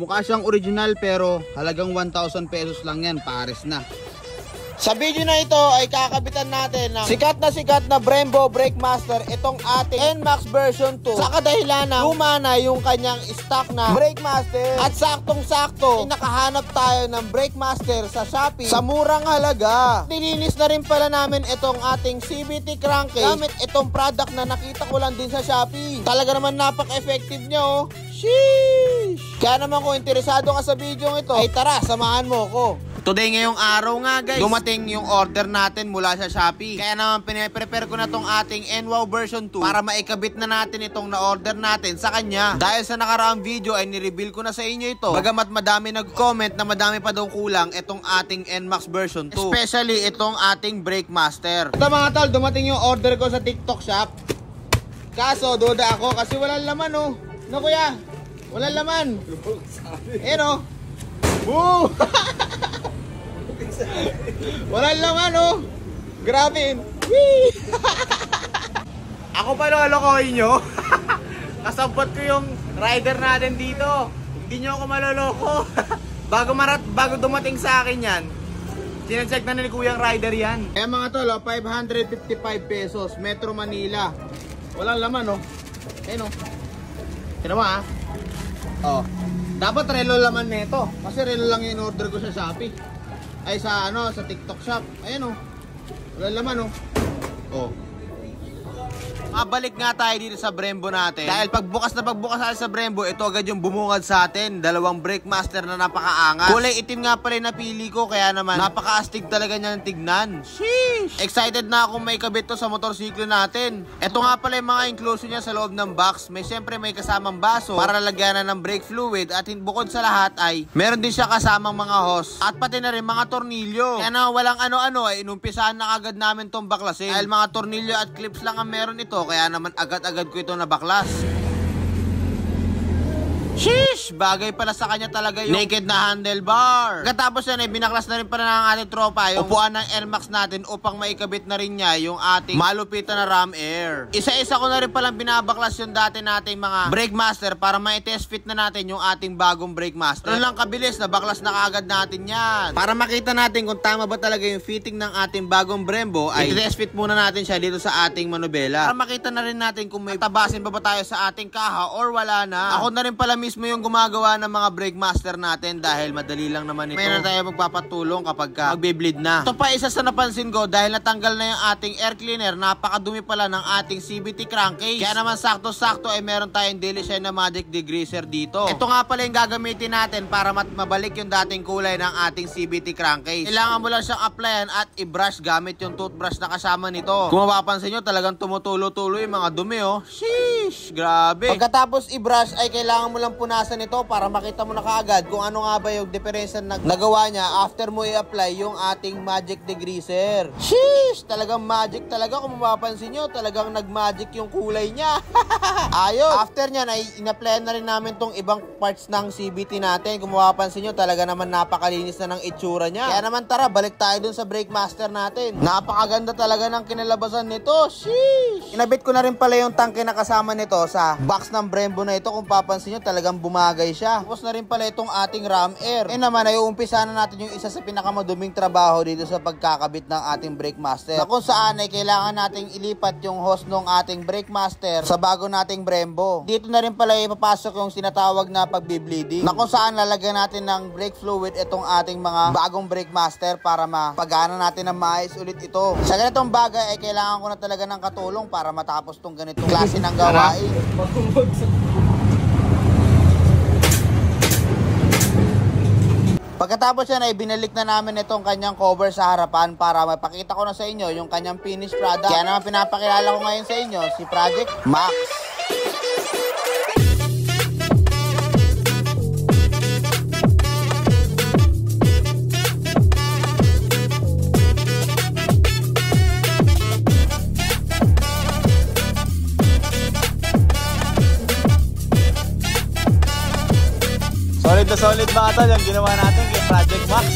Mukha siyang original pero halagang 1,000 pesos lang yan, pares na. Sa video na ito ay kakabitan natin ng sikat na Brembo Brakemaster itong ating NMAX version 2. Sa kadahilan ng luma na yung kanyang stock na Brakemaster at saktong-sakto nakahanap tayo ng Brakemaster sa Shopee sa murang halaga. Nilinis na rin pala namin itong ating CVT crankcase gamit itong product na nakita ko lang din sa Shopee. Talaga naman napaka-effective niya oh. Sheesh! Kaya naman kung interesado ka sa video ito ay tara, samahan mo ko. Today ngayong araw nga guys, dumating yung order natin mula sa Shopee. Kaya naman pinaprepare ko na tong ating NWOW version 2 para maikabit na natin itong na-order natin sa kanya. Dahil sa nakaraang video ay nireveal ko na sa inyo ito. Bagamat madami nag-comment na madami pa daw kulang itong ating NMAX version 2. Especially itong ating Brakemaster. Ito mga tol, dumating yung order ko sa TikTok shop. Kaso duda ako kasi walang laman oh. No kuya? Walang laman. Ano? Woo! Walang laman oh. Grabe. Ako pa lolokohin nyo. Kasabot ko yung rider natin dito. Hindi nyo ako maloloko. bago dumating sa akin yan, sinecheck na ni Kuyang rider yan. Eh mga tol, 555 pesos Metro Manila. Walang laman oh. Ayun oh. Kaya mo ah. Oh. Dapat relo laman nito. Kasi relo lang yung order ko sa Shopee. Ay sa ano, sa TikTok shop. Ayan oh. Wala laman oh. Oh. Mabalik nga tayo dito sa Brembo natin. Dahil pagbukas sa Brembo, ito agad yung bumungad sa atin. Dalawang Brakemaster na napakaangas. Kulay itim nga pala yung napili ko, kaya naman napaka-astig talaga niya ng tignan. Sheesh! Excited na akong may kabit to sa motorsiklo natin. Ito nga pala yung mga inclusion niya sa loob ng box. Siyempre may kasamang baso para lagyanan ng brake fluid. At bukod sa lahat ay meron din siya kasamang mga hose. At pati na rin mga tornilyo. Kaya na walang ano-ano ay inumpisahan na agad namin tong baklasin. Dahil mga tornilyo at clips lang ang meron ito. Kaya naman agad-agad ko ito nabaklas. Sheesh! Bagay pala sa kanya talaga yung naked na handlebar. Katapos yan ay binaklas na rin pala ng ating tropa yung upuan ng NMAX natin upang maikabit na rin niya yung ating malupitan na ram air. Isa-isa ko na rin palang binabaklas yung dati nating mga Brakemaster para ma-test fit na natin yung ating bagong Brakemaster. Ano lang kabilis, nabaklas na kaagad natin yan. Para makita natin kung tama ba talaga yung fitting ng ating bagong Brembo ay i-test fit muna natin siya dito sa ating manubela. Para makita na rin natin kung may tabasin pa ba tayo sa ating kaha or wala na. Ako na rin pala mismo yung gumagawa ng mga Brakemaster natin dahil madali lang naman ito. May na tayo magpapatulong kapag magbe-bleed na. Ito pa isa sa napansin ko dahil natanggal na yung ating air cleaner, napakadumi pala ng ating CVT crankcase. Kaya naman sakto-sakto ay meron tayong daily shine na magic degreaser dito. Ito nga pala yung gagamitin natin para mabalik yung dating kulay ng ating CVT crankcase. Kailangan mo lang siyang applyan at i-brush gamit yung toothbrush na kasama nito. Kung mapapansin nyo, talagang tumutulo-tulo yung mga dumi oh. Sheesh! Grabe! Pagkatapos i-brush ay kailangan mo lang punasan ito para makita mo na kaagad kung ano nga ba yung diferensya na nagawa niya after mo i-apply yung ating magic degreaser. Sheesh! Talagang magic talaga. Kung mapapansin nyo, talagang nag-magic yung kulay niya. Ayos! After nyan ay in-apply na rin namin tong ibang parts ng CVT natin. Kung mapapansin nyo, talaga naman napakalinis na ng itsura niya. Kaya naman tara, balik tayo dun sa Brakemaster natin. Napakaganda talaga ng kinalabasan nito. Sheesh! Inabit ko na rin pala yung tangke na kasama nito sa box ng Brembo na ito. Kung papansin nyo, talagang bumagay siya. Tapos na rin pala itong ating ram air. Naman ay uumpisa na natin yung isa sa pinakamaduming trabaho dito sa pagkakabit ng ating Brakemaster. Na kung saan ay kailangan nating ilipat yung hose ng ating Brakemaster sa bago nating Brembo. Dito na rin pala ipapasok yung sinatawag na pagbi-bleeding. Na kung saan lalagyan natin ng brake fluid itong ating mga bagong Brakemaster para mapagana natin ng maayos ulit ito. Sa ganitong bagay ay kailangan ko na talaga ng katulong para matapos tong ganitong klase ng gawain. Pagkatapos yan ay binalik na namin itong kanyang cover sa harapan para mapakita ko na sa inyo yung kanyang finished product. Kaya naman pinapakilala ko ngayon sa inyo si Project Max. Solid na solid mga tol yung ginawa natin kay Project Max.